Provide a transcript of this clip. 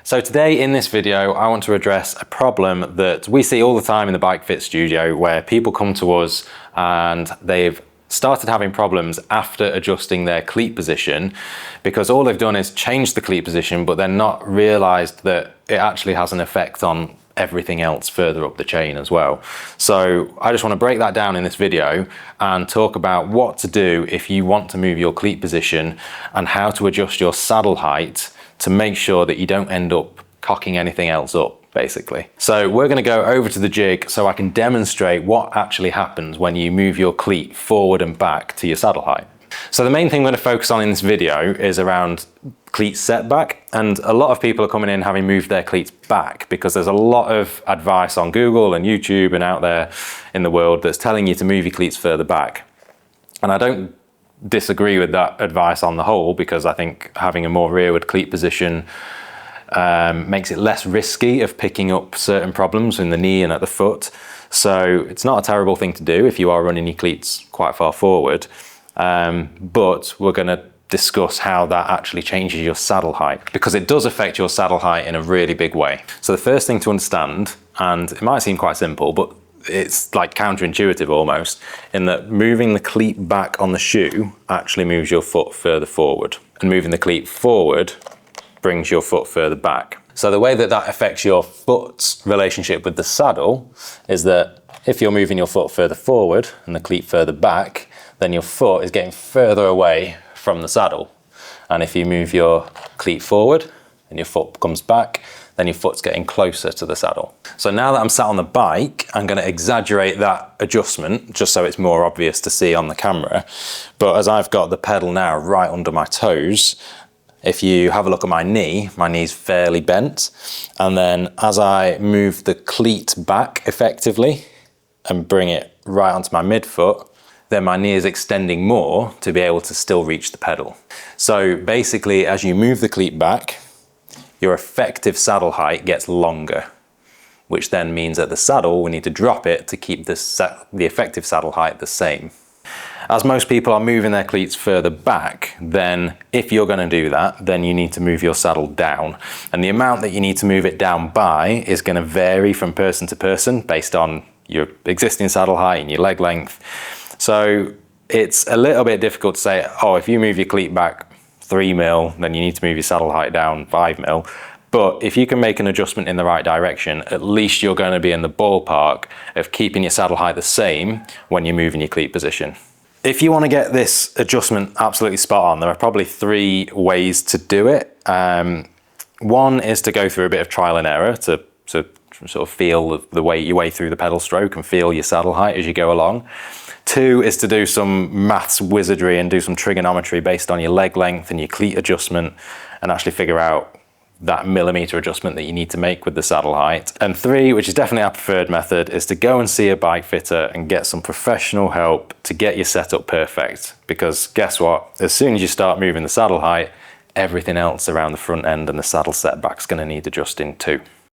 So today in this video, I want to address a problem that we see all the time in the bike fit studio, where people come to us and they've started having problems after adjusting their cleat position, because all they've done is change the cleat position, but they're not realized that it actually has an effect on everything else further up the chain as well. So I just want to break that down in this video and talk about what to do if you want to move your cleat position and how to adjust your saddle height to make sure that you don't end up cocking anything else up, basically. So we're going to go over to the jig so I can demonstrate what actually happens when you move your cleat forward and back to your saddle height. So the main thing we're going to focus on in this video is around cleat setback, and a lot of people are coming in having moved their cleats back because there's a lot of advice on Google and YouTube and out there in the world that's telling you to move your cleats further back. And I don't disagree with that advice on the whole, because I think having a more rearward cleat position makes it less risky of picking up certain problems in the knee and at the foot. So it's not a terrible thing to do if you are running your cleats quite far forward. But we're going to discuss how that actually changes your saddle height, because it does affect your saddle height in a really big way. So the first thing to understand, and it might seem quite simple, but it's like counterintuitive almost, in that moving the cleat back on the shoe actually moves your foot further forward, and moving the cleat forward brings your foot further back. So the way that that affects your foot's relationship with the saddle is that if you're moving your foot further forward and the cleat further back, then your foot is getting further away from the saddle. And if you move your cleat forward and your foot comes back, then your foot's getting closer to the saddle. So now that I'm sat on the bike, I'm going to exaggerate that adjustment just so it's more obvious to see on the camera. But as I've got the pedal now right under my toes, if you have a look at my knee's fairly bent. And then as I move the cleat back effectively and bring it right onto my midfoot, then my knee is extending more to be able to still reach the pedal. So basically, as you move the cleat back, your effective saddle height gets longer, which then means that the saddle, we need to drop it to keep the effective saddle height the same. As most people are moving their cleats further back, then if you're going to do that, then you need to move your saddle down. And the amount that you need to move it down by is going to vary from person to person based on your existing saddle height and your leg length. So it's a little bit difficult to say, oh, if you move your cleat back 3 mil, then you need to move your saddle height down 5 mil. But if you can make an adjustment in the right direction, at least you're going to be in the ballpark of keeping your saddle height the same when you're moving your cleat position. If you want to get this adjustment absolutely spot on, there are probably 3 ways to do it. One is to go through a bit of trial and error to sort of feel your way through the pedal stroke and feel your saddle height as you go along. 2 is to do some maths wizardry and do some trigonometry based on your leg length and your cleat adjustment, and actually figure out that millimeter adjustment that you need to make with the saddle height. And 3, which is definitely our preferred method, is to go and see a bike fitter and get some professional help to get your setup perfect. Because guess what? As soon as you start moving the saddle height, everything else around the front end and the saddle setback is going to need adjusting too.